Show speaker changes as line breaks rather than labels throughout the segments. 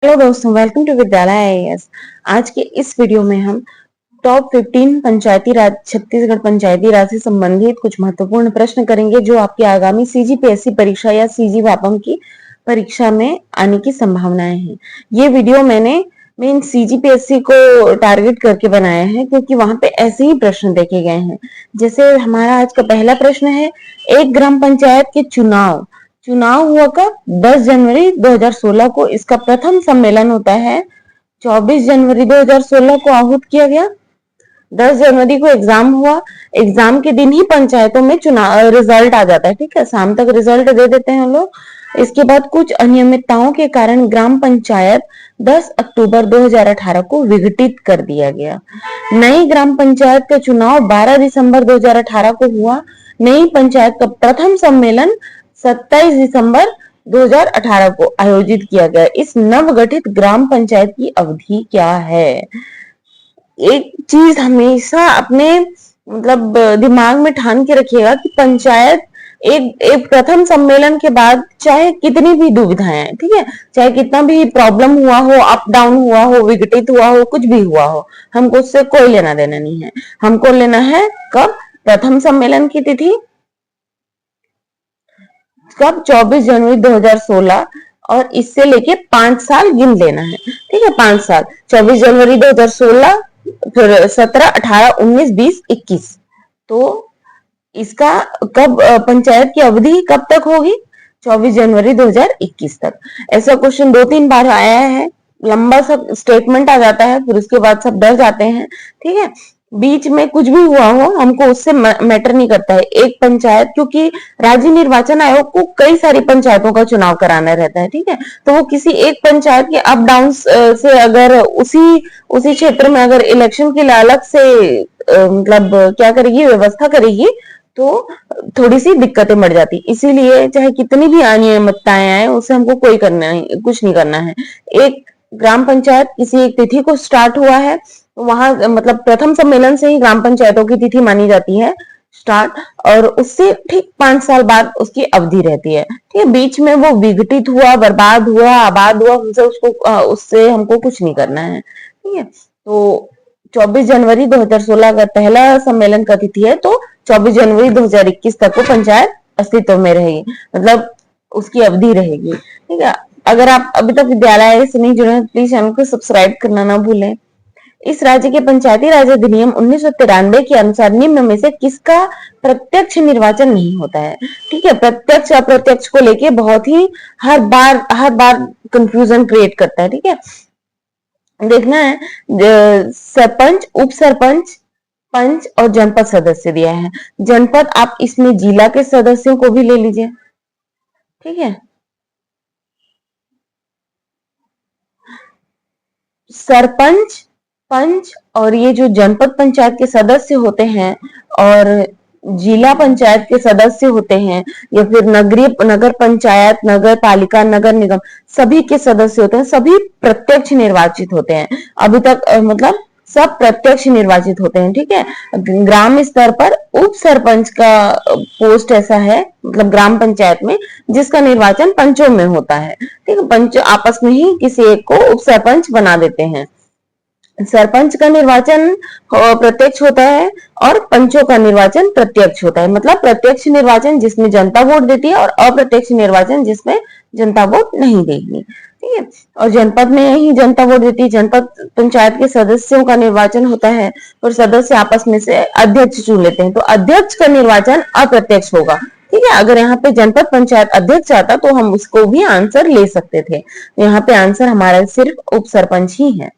Hello दोस्तों, welcome to विद्यालय IAS. आज के इस वीडियो में हम टॉप 15 पंचायती राज छत्तीसगढ़ पंचायती राज से संबंधित कुछ महत्वपूर्ण प्रश्न करेंगे जो आपकी आगामी सीजीपीएससी परीक्षा या सीजी व्यापम की परीक्षा में आने की संभावनाएं हैं। ये वीडियो मैंने मेन सीजीपीएससी को टारगेट करके बनाया है क्योंकि वहां पे ऐसे ही प्रश्न देखे गए हैं। जैसे हमारा आज का पहला प्रश्न है, एक ग्राम पंचायत के चुनाव हुआ कब? 10 जनवरी 2016 को इसका प्रथम सम्मेलन होता है। 24 जनवरी 2016 को आहूत किया गया। 10 जनवरी को एग्जाम हुआ। एग्जाम के दिन ही पंचायतों में चुनाव रिजल्ट आ जाता है। ठीक है, शाम तक रिजल्ट दे देते हैं लोग। इसके बाद कुछ अनियमितताओं के कारण ग्राम पंचायत 10 अक्टूबर 2018 को विघटित कर दिया गया। नई ग्राम पंचायत का चुनाव 12 दिसंबर 2018 को हुआ। नई पंचायत का प्रथम सम्मेलन 27 दिसंबर 2018 को आयोजित किया गया। इस नवगठित ग्राम पंचायत की अवधि क्या है? एक चीज हमेशा अपने दिमाग में ठान के रखिएगा कि पंचायत एक प्रथम सम्मेलन के बाद चाहे कितनी भी दुविधाएं हैं, ठीक है, चाहे कितना भी प्रॉब्लम हुआ हो, अप डाउन हुआ हो, विघटित हुआ हो, कुछ भी हुआ हो, हमको उससे कोई लेना देना नहीं है। हमको लेना है कब? प्रथम सम्मेलन की तिथि कब? 24 जनवरी 2016 और इससे लेके 5 साल गिन लेना है। ठीक है, 5 साल, 24 जनवरी 2016, फिर 17, 18, 19, 20, 21। तो इसका कब पंचायत की अवधि कब तक होगी? 24 जनवरी 2021 तक। ऐसा क्वेश्चन 2-3 बार आया है। लंबा सा स्टेटमेंट आ जाता है, फिर उसके बाद सब डर जाते हैं। ठीक है, बीच में कुछ भी हुआ हो हमको उससे मैटर नहीं करता है। एक पंचायत, क्योंकि राज्य निर्वाचन आयोग को कई सारी पंचायतों का चुनाव कराना रहता है, ठीक है, तो वो किसी एक पंचायत के अप डाउन से अगर उसी क्षेत्र में अगर इलेक्शन के लिए अलग से क्या करेगी, व्यवस्था करेगी, तो थोड़ी सी दिक्कतें बढ़ जाती। इसीलिए चाहे कितनी भी अनियमितताएं आए उससे हमको कुछ नहीं करना है। एक ग्राम पंचायत किसी एक तिथि को स्टार्ट हुआ है, वहां प्रथम सम्मेलन से ही ग्राम पंचायतों की तिथि मानी जाती है स्टार्ट, और उससे ठीक 5 साल बाद उसकी अवधि रहती है। ठीक है, बीच में वो विघटित हुआ, बर्बाद हुआ, आबाद हुआ, उससे हमको कुछ नहीं करना है। ठीक है, तो 24 जनवरी 2016 का पहला सम्मेलन का तिथि है, तो 24 जनवरी 2021 तक वो पंचायत अस्तित्व में रहेगी, उसकी अवधि रहेगी। ठीक है, अगर आप अभी तक विद्यालय से नहीं जुड़े हैं, प्लीज चैनल को सब्सक्राइब करना ना भूलें। इस राज्य के पंचायती राज अधिनियम 1993 के अनुसार निम्न में से किसका प्रत्यक्ष निर्वाचन नहीं होता है? ठीक है, प्रत्यक्ष अप्रत्यक्ष को लेके बहुत ही हर बार कंफ्यूजन क्रिएट करता है। ठीक है, देखना है, सरपंच, उप सरपंच, पंच और जनपद सदस्य दिया है। जनपद आप इसमें जिला के सदस्यों को भी ले लीजिए। ठीक है, सरपंच, पंच और ये जो जनपद पंचायत के सदस्य होते हैं और जिला पंचायत के सदस्य होते हैं, या फिर नगर पंचायत, नगर पालिका, नगर निगम, सभी के सदस्य होते हैं, सभी प्रत्यक्ष निर्वाचित होते हैं। अभी तक सब प्रत्यक्ष निर्वाचित होते हैं। ठीक है, ग्राम स्तर पर उप सरपंच का पोस्ट ऐसा है, ग्राम पंचायत में, जिसका निर्वाचन पंचों में होता है। ठीक है, पंच आपस में ही किसी एक को उप सरपंच बना देते हैं। सरपंच का निर्वाचन प्रत्यक्ष होता है और पंचों का निर्वाचन प्रत्यक्ष होता है। प्रत्यक्ष निर्वाचन जिसमें जनता वोट देती है और अप्रत्यक्ष निर्वाचन जिसमें जनता वोट नहीं देगी। ठीक है, और जनपद में ही जनता वोट देती है। जनपद पंचायत के सदस्यों का निर्वाचन होता है और सदस्य आपस में से अध्यक्ष चुन लेते हैं, तो अध्यक्ष का निर्वाचन अप्रत्यक्ष होगा। ठीक है, अगर यहाँ पे जनपद पंचायत अध्यक्ष आता तो हम उसको भी आंसर ले सकते थे। यहाँ पे आंसर हमारा सिर्फ उप सरपंच ही है।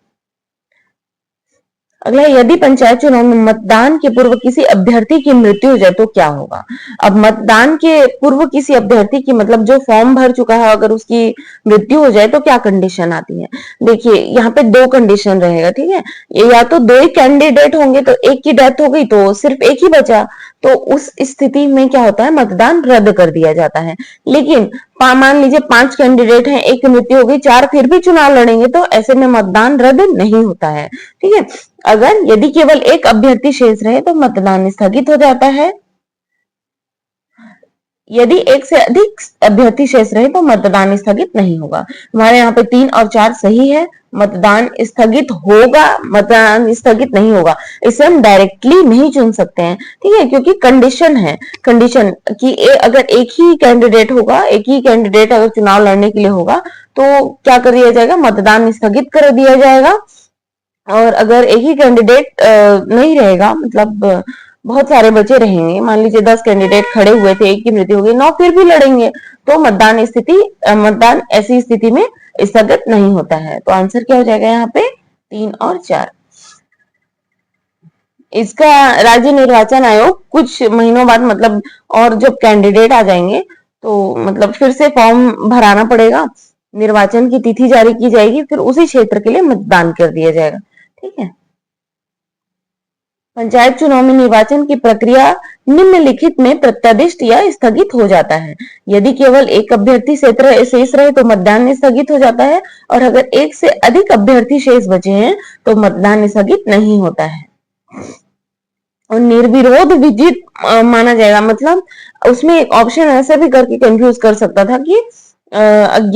अगला, यदि पंचायत चुनाव में मतदान के पूर्व किसी अभ्यर्थी की मृत्यु हो जाए तो क्या होगा? अब मतदान के पूर्व किसी अभ्यर्थी की जो फॉर्म भर चुका है, अगर उसकी मृत्यु हो जाए तो क्या कंडीशन आती है? देखिए, यहाँ पे 2 कंडीशन रहेगा। ठीक है, या तो 2 ही कैंडिडेट होंगे, तो एक की डेथ हो गई तो सिर्फ एक ही बचा, तो उस स्थिति में क्या होता है, मतदान रद्द कर दिया जाता है। लेकिन मान लीजिए 5 कैंडिडेट हैं, एक की मृत्यु हो गई, 4 फिर भी चुनाव लड़ेंगे, तो ऐसे में मतदान रद्द नहीं होता है। ठीक है, अगर यदि केवल एक अभ्यर्थी शेष रहे तो मतदान स्थगित हो जाता है। यदि एक से अधिक अभ्यर्थी शेष रहे तो मतदान स्थगित नहीं होगा। हमारे यहाँ पे 3 और 4 सही है, मतदान स्थगित होगा, मतदान स्थगित नहीं होगा। इसे हम डायरेक्टली नहीं चुन सकते हैं, ठीक है, क्योंकि कंडीशन है, कंडीशन कि अगर एक ही कैंडिडेट होगा, एक ही कैंडिडेट अगर चुनाव लड़ने के लिए होगा तो क्या कर दिया जाएगा, मतदान स्थगित कर दिया जाएगा। और अगर एक ही कैंडिडेट नहीं रहेगा, मतलब बहुत सारे बचे रहेंगे, मान लीजिए 10 कैंडिडेट खड़े हुए थे, एक की मृत्यु हो गई, 9 फिर भी लड़ेंगे, तो मतदान ऐसी स्थिति में स्थगित नहीं होता है। तो आंसर क्या हो जाएगा यहाँ पे, 3 और 4। इसका राज्य निर्वाचन आयोग कुछ महीनों बाद, मतलब और जब कैंडिडेट आ जाएंगे तो मतलब फिर से फॉर्म भराना पड़ेगा, निर्वाचन की तिथि जारी की जाएगी, फिर उसी क्षेत्र के लिए मतदान कर दिया जाएगा, ठीक है। पंचायत चुनाव में निर्वाचन की प्रक्रिया निम्नलिखित में प्रत्यादिष्ट या स्थगित हो जाता है। यदि केवल एक अभ्यर्थी शेष रहे तो मतदान स्थगित हो जाता है, और अगर एक से अधिक अभ्यर्थी शेष बचे हैं तो मतदान स्थगित नहीं होता है। और निर्विरोध विजित माना जाएगा, मतलब उसमें एक ऑप्शन ऐसा भी करके कंफ्यूज कर सकता था कि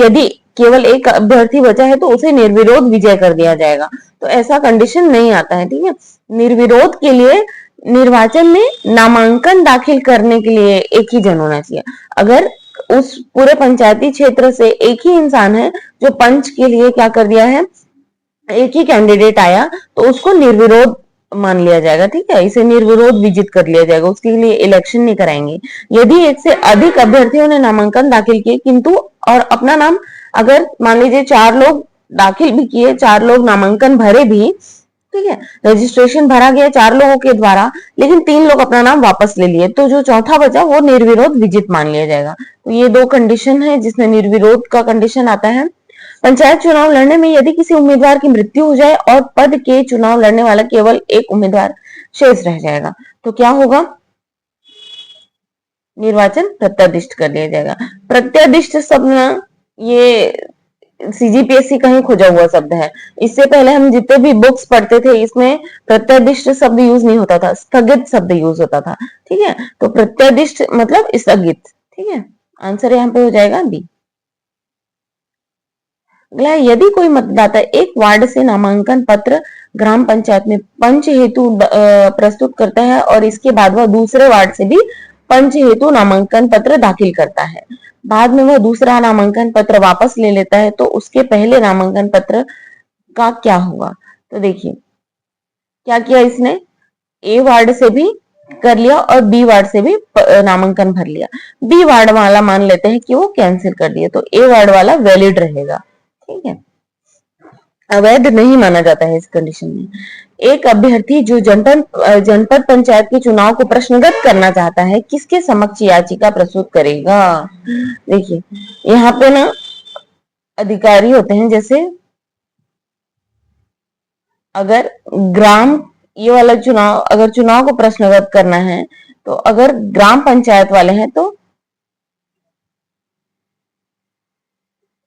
यदि केवल एक अभ्यर्थी बचा है तो उसे निर्विरोध विजय कर दिया जाएगा, तो ऐसा कंडीशन नहीं आता है, ठीक है। निर्विरोध के लिए निर्वाचन में नामांकन दाखिल करने के लिए एक ही जन होना चाहिए। अगर उस पूरे पंचायती क्षेत्र से एक ही इंसान है जो पंच के लिए क्या कर दिया है, एक ही कैंडिडेट आया, तो उसको निर्विरोध मान लिया जाएगा, ठीक है, इसे निर्विरोध विजित कर लिया जाएगा, उसके लिए इलेक्शन नहीं कराएंगे। यदि एक से अधिक अभ्यर्थियों ने नामांकन दाखिल किए किंतु और अपना नाम, अगर मान लीजिए 4 लोग दाखिल भी किए, 4 लोग नामांकन भरे भी, ठीक है, रजिस्ट्रेशन भरा गया 4 लोगों के द्वारा, लेकिन 3 लोग अपना नाम वापस ले लिए, तो जो चौथा बचा वो निर्विरोध विजित मान लिया जाएगा। तो ये 2 कंडीशन है जिसमें निर्विरोध का कंडीशन आता है। पंचायत चुनाव लड़ने में यदि किसी उम्मीदवार की मृत्यु हो जाए और पद के चुनाव लड़ने वाला केवल एक उम्मीदवार शेष रह जाएगा तो क्या होगा, निर्वाचन प्रत्यादिष्ट कर दिया जाएगा। प्रत्यादिष्ट शब्द ना, ये सीजीपीएससी का ही खोजा हुआ शब्द है। इससे पहले हम जितने भी बुक्स पढ़ते थे इसमें प्रत्यादिष्ट शब्द यूज नहीं होता था, स्थगित शब्द यूज होता था, ठीक है। तो प्रत्यादिष्ट मतलब स्थगित, ठीक है। आंसर यहाँ पे हो जाएगा बी। अगला, यदि कोई मतदाता एक वार्ड से नामांकन पत्र ग्राम पंचायत में पंच हेतु प्रस्तुत करता है और इसके बाद वह दूसरे वार्ड से भी पंच हेतु नामांकन पत्र दाखिल करता है, बाद में वह दूसरा नामांकन पत्र वापस ले लेता है, तो उसके पहले नामांकन पत्र का क्या होगा। तो देखिए क्या किया इसने, ए वार्ड से भी कर लिया और बी वार्ड से भी नामांकन भर लिया, बी वार्ड वाला मान लेते हैं कि वो कैंसिल कर दिया, तो ए वार्ड वाला वैलिड रहेगा, ठीक है, अवैध नहीं माना जाता है इस कंडीशन में। एक अभ्यर्थी जो जनपद पंचायत के चुनाव को प्रश्नगत करना चाहता है किसके समक्ष याचिका प्रस्तुत करेगा। देखिए यहाँ पे ना अधिकारी होते हैं, जैसे अगर ये वाला चुनाव, अगर चुनाव को प्रश्नगत करना है तो अगर ग्राम पंचायत वाले हैं तो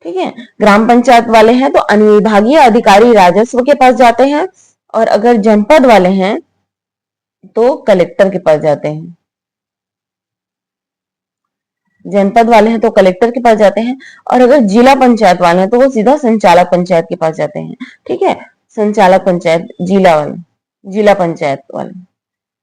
ठीक है, ग्राम पंचायत वाले हैं तो अनुविभागीय अधिकारी राजस्व के पास जाते हैं, और अगर जनपद वाले हैं तो कलेक्टर के पास जाते हैं, जनपद वाले हैं तो कलेक्टर के पास जाते हैं, और अगर जिला पंचायत वाले हैं तो वो सीधा संचालक पंचायत के पास जाते हैं, ठीक है, संचालक पंचायत, जिला पंचायत वाले,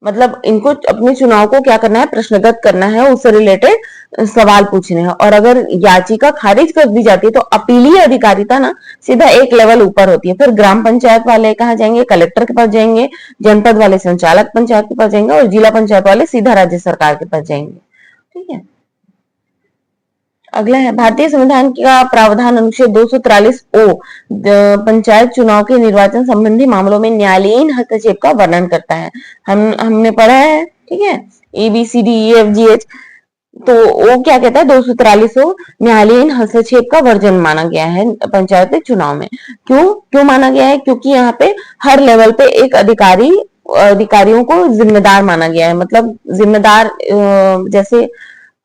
मतलब इनको अपने चुनाव को क्या करना है, प्रश्नगत करना है, उससे रिलेटेड सवाल पूछने हैं। और अगर याचिका खारिज कर दी जाती है तो अपीलीय अधिकारिता ना सीधा एक लेवल ऊपर होती है, फिर ग्राम पंचायत वाले कहाँ जाएंगे, कलेक्टर के पास जाएंगे, जनपद वाले संचालक पंचायत के पास जाएंगे, और जिला पंचायत वाले सीधा राज्य सरकार के पास जाएंगे, ठीक है। अगला है, भारतीय संविधान का प्रावधान अनुच्छेद 243 ओ पंचायत चुनाव के निर्वाचन संबंधी मामलों में न्यायालयीन हस्तक्षेप का वर्णन करता है। हमने पढ़ा है, ठीक है, ABCDEFGH, तो वो क्या कहता है, 243 ओ न्यायालयीन हस्तक्षेप का वर्जन माना गया है पंचायत चुनाव में। क्यों माना गया है, क्योंकि यहाँ पे हर लेवल पे एक अधिकारियों को जिम्मेदार माना गया है, मतलब जिम्मेदार जैसे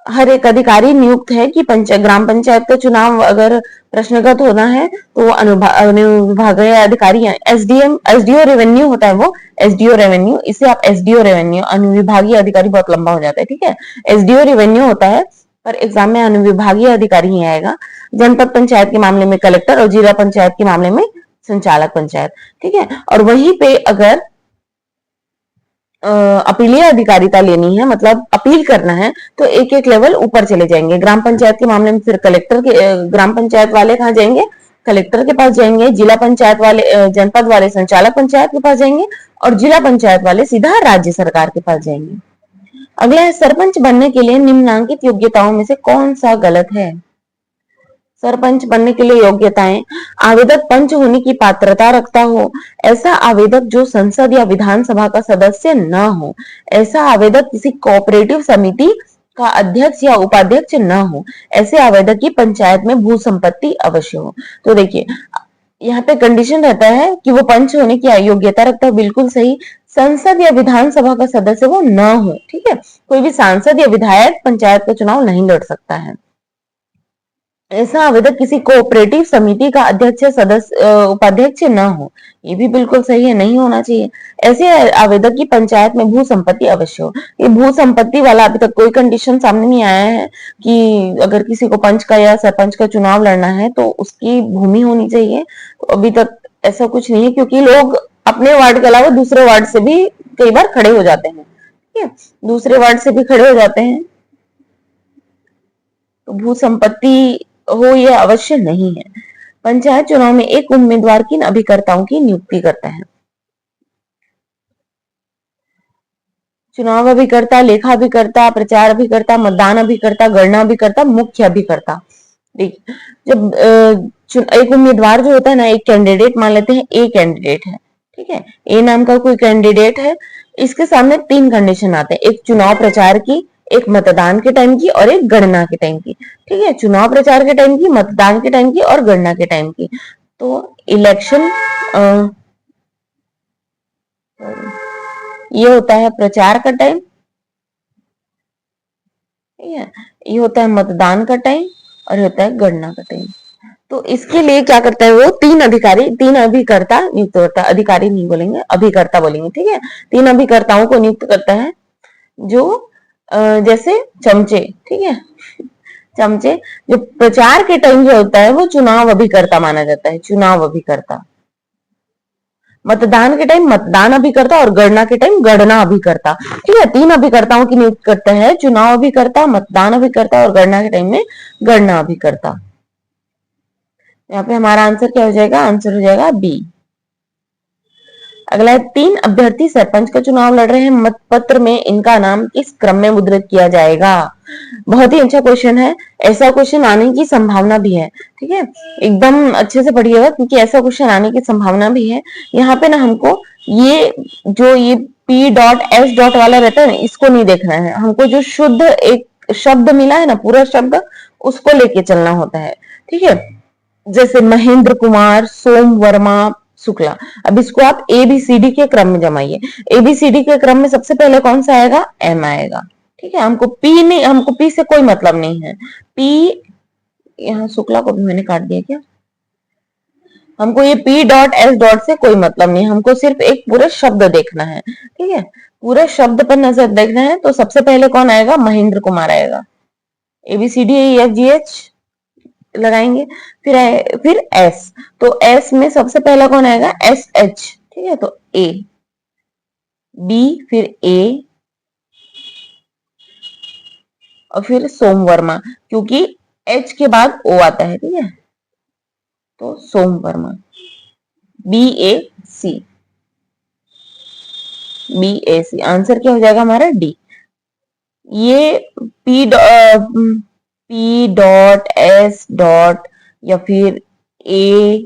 हर एक अधिकारी नियुक्त है कि ग्राम पंचायत का चुनाव अगर प्रश्नगत होना है तो वो अनुविभागीय अधिकारी एसडीओ रेवेन्यू होता है, वो एसडीओ रेवेन्यू, इसे आप एसडीओ रेवेन्यू, अनुविभागीय अधिकारी बहुत लंबा हो जाता है, ठीक है, एसडीओ रेवेन्यू होता है, पर एग्जाम में अनुविभागीय अधिकारी ही आएगा। जनपद पंचायत के मामले में कलेक्टर और जिला पंचायत के मामले में संचालक पंचायत, ठीक है। और वहीं पे अगर अपीलीय अधिकारिता लेनी है, मतलब अपील करना है, तो एक एक लेवल ऊपर चले जाएंगे। ग्राम पंचायत के मामले में फिर कलेक्टर के ग्राम पंचायत वाले कहाँ जाएंगे, कलेक्टर के पास जाएंगे। जिला पंचायत वाले जनपद वाले संचालक पंचायत के पास जाएंगे और जिला पंचायत वाले सीधा राज्य सरकार के पास जाएंगे। अगला है, सरपंच बनने के लिए निम्नांकित योग्यताओं में से कौन सा गलत है। सरपंच बनने के लिए योग्यताएं, आवेदक पंच होने की पात्रता रखता हो, ऐसा आवेदक जो संसद या विधानसभा का सदस्य न हो, ऐसा आवेदक किसी कोऑपरेटिव समिति का अध्यक्ष या उपाध्यक्ष न हो, ऐसे आवेदक की पंचायत में भू संपत्ति अवश्य हो। तो देखिए यहाँ पे कंडीशन रहता है कि वो पंच होने की योग्यता रखता है, बिल्कुल सही। संसद या विधानसभा का सदस्य वो न हो, ठीक है। कोई भी सांसद या विधायक पंचायत का चुनाव नहीं लड़ सकता है। ऐसा आवेदक किसी कोऑपरेटिव समिति का अध्यक्ष सदस्य उपाध्यक्ष न हो, ये भी बिल्कुल सही है, नहीं होना चाहिए। ऐसे आवेदक की पंचायत में भू संपत्ति अवश्य हो। ये भू संपत्ति वाला अभी तक कोई कंडीशन सामने नहीं आया है कि अगर किसी को पंच का या सरपंच का चुनाव लड़ना है तो उसकी भूमि होनी चाहिए। तो अभी तक ऐसा कुछ नहीं है, क्योंकि लोग अपने वार्ड के अलावा दूसरे वार्ड से भी कई बार खड़े हो जाते हैं, ठीक है, दूसरे वार्ड से भी खड़े हो जाते हैं। तो भू संपत्ति हो यह अवश्य नहीं है। पंचायत चुनाव में एक उम्मीदवार किन अभिकर्ताओं की नियुक्ति करता है। चुनाव अभिकर्ता, लेखा अभिकर्ता, प्रचार अभिकर्ता, मतदान अभिकर्ता, गणना अभिकर्ता, मुख्य अभिकर्ता। देखिए जब एक उम्मीदवार जो होता है ना, एक कैंडिडेट मान लेते हैं, ए कैंडिडेट है, ठीक है, ए नाम का कोई कैंडिडेट है। इसके सामने तीन कंडीशन आते हैं, एक चुनाव प्रचार की, एक मतदान के टाइम की और एक गणना के टाइम की, ठीक है। चुनाव प्रचार के टाइम की, मतदान के टाइम की और गणना के टाइम की। तो इलेक्शन ये होता है प्रचार का टाइम, ठीक है, ये होता है मतदान का टाइम और ये होता है गणना का टाइम। तो इसके लिए क्या करता है वो, तीन अधिकारी, तीन अभिकर्ता नियुक्त करता है। अधिकारी नहीं बोलेंगे, अभिकर्ता बोलेंगे, ठीक है। तीन अभिकर्ताओं को नियुक्त करता है, जो जैसे चमचे, ठीक है, चमचे। जो प्रचार के टाइम जो होता है वो चुनाव अभिकर्ता माना जाता है, चुनाव अभिकर्ता। मतदान के टाइम मतदान अभिकर्ता और गणना के टाइम गणना अभिकर्ता, ठीक है। तीन अभिकर्ताओं की नियुक्त करता है, चुनाव अभिकर्ता, मतदान अभिकर्ता और गणना के टाइम में गणना अभिकर्ता। यहाँ पे हमारा आंसर क्या हो जाएगा, आंसर हो जाएगा बी। अगला है, तीन अभ्यर्थी सरपंच का चुनाव लड़ रहे हैं, मतपत्र में इनका नाम किस क्रम में मुद्रित किया जाएगा। बहुत ही अच्छा क्वेश्चन है, ऐसा क्वेश्चन आने की संभावना भी है, ठीक है। एकदम अच्छे से पढ़िएगा क्योंकि ऐसा क्वेश्चन आने की संभावना भी है। यहाँ पे ना हमको ये जो ये P डॉट S डॉट वाला रहता है ना, इसको नहीं देखना है, हमको जो शुद्ध एक शब्द मिला है ना, पूरा शब्द, उसको लेके चलना होता है, ठीक है। जैसे महेंद्र कुमार, सोम वर्मा, शुक्ला। अब इसको आप ABCD के क्रम में जमाइए। ABCD के क्रम में सबसे पहले कौन सा आएगा, M आएगा, ठीक है। हमको P नहीं, हमको P से कोई मतलब नहीं है। P, यहाँ शुक्ला को भी मैंने काट दिया क्या, हमको ये P डॉट S डॉट से कोई मतलब नहीं, हमको सिर्फ एक पूरे शब्द देखना है, ठीक है। पूरे शब्द पर नजर देखना है। तो सबसे पहले कौन आएगा, महेंद्र कुमार आएगा। ABCDEFGH लगाएंगे, फिर S। तो S में सबसे पहला कौन आएगा, SH, ठीक है। तो A, B, फिर A और फिर सोम वर्मा, क्योंकि H के बाद O आता है, ठीक है। तो सोम वर्मा, BAC, BAC। आंसर क्या हो जाएगा हमारा, D। ये P डॉट S डॉट या फिर A,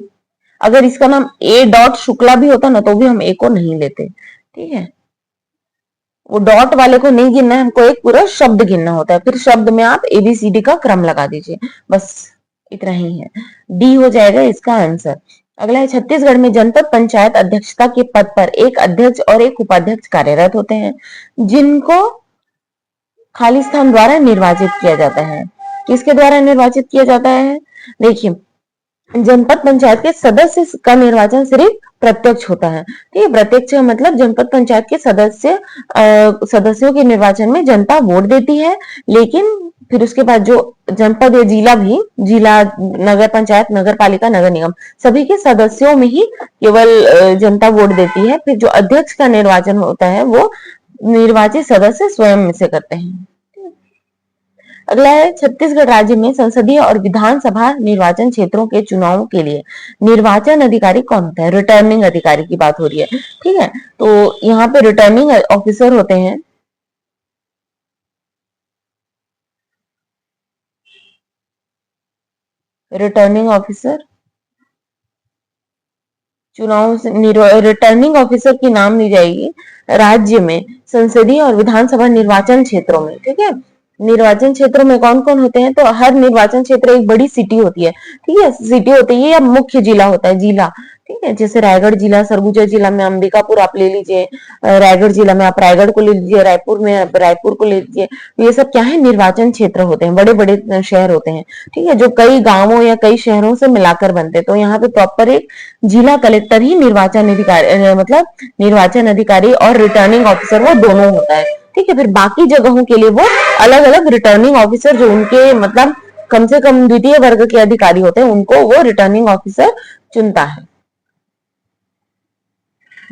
अगर इसका नाम A डॉट शुक्ला भी होता ना तो भी हम A को नहीं लेते, ठीक है। वो डॉट वाले को नहीं गिनना है, हमको एक पूरा शब्द गिनना होता है। फिर शब्द में आप ABCD का क्रम लगा दीजिए, बस इतना ही है। डी हो जाएगा इसका आंसर। अगला है, छत्तीसगढ़ में जनपद पंचायत अध्यक्षता के पद पर एक अध्यक्ष और एक उपाध्यक्ष कार्यरत होते हैं, जिनको खाली स्थान द्वारा निर्वाचित किया जाता है। किसके द्वारा निर्वाचित किया जाता है, देखिए जनपद पंचायत के सदस्य का निर्वाचन सिर्फ प्रत्यक्ष होता है, ठीक है। प्रत्यक्ष मतलब जनपद पंचायत के सदस्यों के निर्वाचन में जनता वोट देती है, लेकिन फिर उसके बाद जो जनपद या जिला भी, जिला, नगर पंचायत, नगर पालिका, नगर निगम, सभी के सदस्यों में ही केवल जनता वोट देती है। फिर जो अध्यक्ष का निर्वाचन होता है वो निर्वाचित सदस्य स्वयं में से करते हैं। अगला है, छत्तीसगढ़ राज्य में संसदीय और विधानसभा निर्वाचन क्षेत्रों के चुनाव के लिए निर्वाचन अधिकारी कौन होता है? रिटर्निंग अधिकारी की बात हो रही है, ठीक है। तो यहाँ पे रिटर्निंग ऑफिसर होते हैं। रिटर्निंग ऑफिसर, चुनाव से रिटर्निंग ऑफिसर की नाम ली जाएगी राज्य में संसदीय और विधानसभा निर्वाचन क्षेत्रों में, ठीक है। निर्वाचन क्षेत्रों में कौन कौन होते हैं? तो हर निर्वाचन क्षेत्र एक बड़ी सिटी होती है, ठीक है, सिटी होती है या मुख्य जिला होता है, जिला, ठीक है। जैसे रायगढ़ जिला, सरगुजा जिला में अंबिकापुर आप ले लीजिए, रायगढ़ जिला में आप रायगढ़ को ले लीजिए, रायपुर में आप रायपुर को ले लीजिए। तो ये सब क्या है? निर्वाचन क्षेत्र होते हैं, बड़े बड़े शहर होते हैं, ठीक है, जो कई गांवों या कई शहरों से मिलाकर बनते हैं। तो यहाँ पे प्रॉपर एक जिला कलेक्टर ही निर्वाचन अधिकारी, मतलब निर्वाचन अधिकारी और रिटर्निंग ऑफिसर वो दोनों होता है, ठीक है। फिर बाकी जगहों के लिए वो अलग अलग रिटर्निंग ऑफिसर, जो उनके मतलब कम से कम द्वितीय वर्ग के अधिकारी होते हैं, उनको वो रिटर्निंग ऑफिसर चुनता है,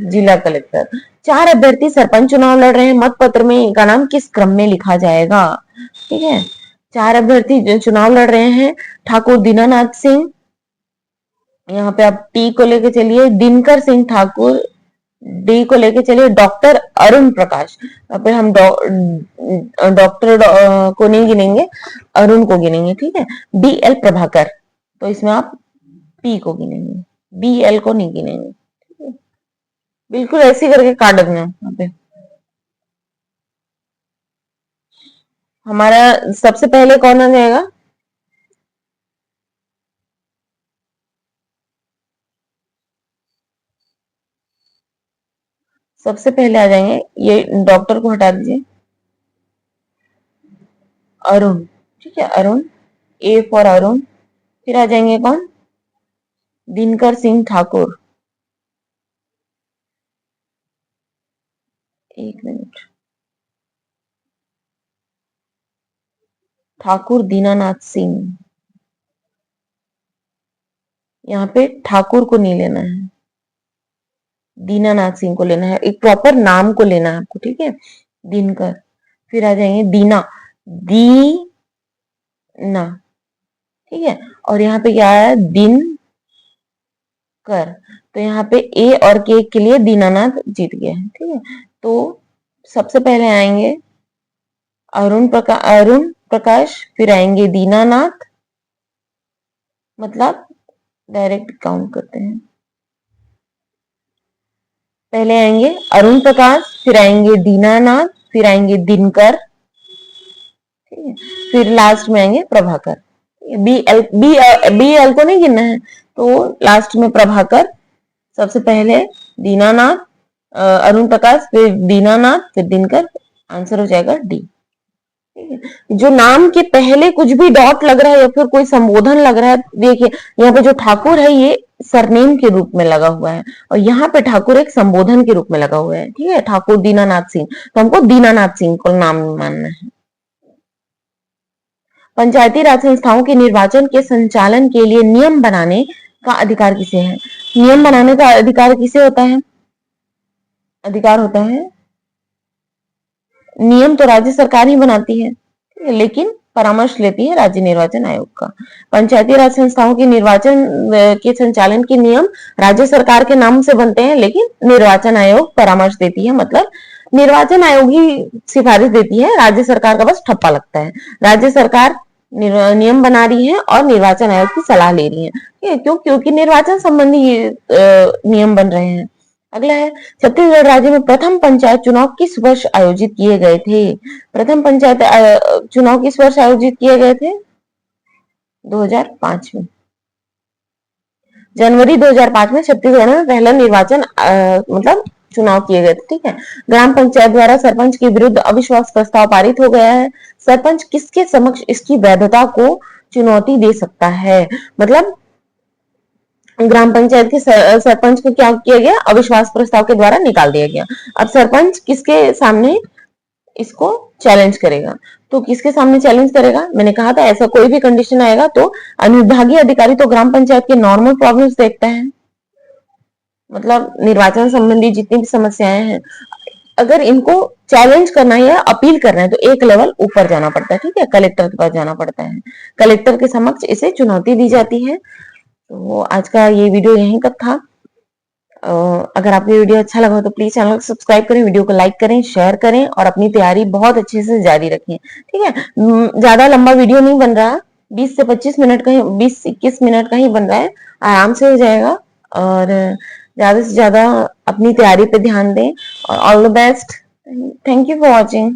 जिला कलेक्टर। 4 अभ्यर्थी सरपंच चुनाव लड़ रहे हैं, मत पत्र में इनका नाम किस क्रम में लिखा जाएगा? ठीक है, 4 अभ्यर्थी चुनाव लड़ रहे हैं। ठाकुर दीनानाथ सिंह, यहाँ पे आप टी को लेके चलिए, दिनकर सिंह ठाकुर, डी को लेके चलिए डॉक्टर अरुण प्रकाश। यहाँ पे हम डॉक्टर को नहीं गिनेंगे, अरुण को गिनेंगे, ठीक है। बी एल प्रभाकर, तो इसमें आप पी को गिनेंगे, बी एल को नहीं गिनेंगे, बिल्कुल ऐसे करके काट देना यहाँ पे। हमारा सबसे पहले कौन आ जाएगा? सबसे पहले आ जाएंगे, ये डॉक्टर को हटा दीजिए, अरुण, ठीक है, अरुण, ए फॉर अरुण। फिर आ जाएंगे कौन? दिनकर सिंह ठाकुर, एक मिनट, ठाकुर दीनानाथ सिंह, यहाँ पे ठाकुर को नहीं लेना है, दीनानाथ सिंह को लेना है, एक प्रॉपर नाम को लेना है आपको, ठीक है, दिनकर। फिर आ जाएंगे दीना, दी ना, ठीक है। और यहाँ पे क्या है? दिन कर, तो यहाँ पे ए और के के लिए दीनानाथ जीत गया है, ठीक है। तो सबसे पहले आएंगे अरुण प्रकाश, फिर आएंगे दीनानाथ, मतलब डायरेक्ट काउंट करते हैं, पहले आएंगे अरुण प्रकाश, फिर आएंगे दीनानाथ, फिर आएंगे दिनकर, ठीक है, फिर लास्ट में आएंगे प्रभाकर। बी एल को नहीं गिनना है, तो लास्ट में प्रभाकर, सबसे पहले दीनानाथ, अरुण प्रकाश, फिर दीनानाथ, फिर दिनकर, आंसर हो जाएगा डी। जो नाम के पहले कुछ भी डॉट लग रहा है या फिर कोई संबोधन लग रहा है, देखिए यहाँ पे जो ठाकुर है ये सरनेम के रूप में लगा हुआ है, और यहाँ पे ठाकुर एक संबोधन के रूप में लगा हुआ है, ठीक है, ठाकुर दीनानाथ सिंह, तो हमको दीनानाथ सिंह को नाम मानना है। पंचायती राज संस्थाओं के निर्वाचन के संचालन के लिए नियम बनाने का अधिकार किसे है? नियम बनाने का अधिकार किसे होता है? अधिकार होता है, नियम तो राज्य सरकार ही बनाती है, लेकिन परामर्श लेती है राज्य निर्वाचन आयोग का। पंचायती राज संस्थाओं के निर्वाचन के संचालन के नियम राज्य सरकार के नाम से बनते हैं, लेकिन निर्वाचन आयोग परामर्श देती है, मतलब निर्वाचन आयोग ही सिफारिश देती है, राज्य सरकार का बस ठप्पा लगता है। राज्य सरकार नियम बना रही है और निर्वाचन आयोग की सलाह ले रही है, क्यों? क्योंकि निर्वाचन संबंधी नियम बन रहे हैं। अगला है, छत्तीसगढ़ राज्य में प्रथम पंचायत चुनाव किस वर्ष आयोजित किए गए थे? प्रथम पंचायत चुनाव किस वर्ष आयोजित किए गए थे? 2005 में, जनवरी 2005 में छत्तीसगढ़ में पहला निर्वाचन मतलब चुनाव किए गए थे, ठीक है। ग्राम पंचायत द्वारा सरपंच के विरुद्ध अविश्वास प्रस्ताव पारित हो गया है। सरपंच किसके समक्ष इसकी वैधता को चुनौती दे सकता है? मतलब ग्राम पंचायत के सरपंच को क्या किया गया? अविश्वास प्रस्ताव के द्वारा निकाल दिया गया। अब सरपंच किसके सामने इसको चैलेंज करेगा। तो किसके सामने चैलेंज करेगा? मैंने कहा था ऐसा कोई भी कंडीशन आएगा तो अनुविभागीय अधिकारी तो ग्राम पंचायत के नॉर्मल प्रॉब्लम्स देखते हैं, मतलब निर्वाचन संबंधी जितनी भी समस्याएं हैं, अगर इनको चैलेंज करना है या अपील करना है तो एक लेवल ऊपर जाना पड़ता है, ठीक है, कलेक्टर के पास जाना पड़ता है, कलेक्टर के समक्ष इसे चुनौती दी जाती है। तो आज का ये वीडियो यहीं तक था। अगर आपको वीडियो अच्छा लगा हो तो प्लीज चैनल को सब्सक्राइब करें, वीडियो को लाइक करें, शेयर करें और अपनी तैयारी बहुत अच्छे से जारी रखें, ठीक है। ज्यादा लंबा वीडियो नहीं बन रहा, 20 से 25 मिनट का ही, 20-21 मिनट का ही बन रहा है, आराम से हो जाएगा। और ज्यादा से ज्यादा अपनी तैयारी पे ध्यान दें और all the best. Thank you for watching.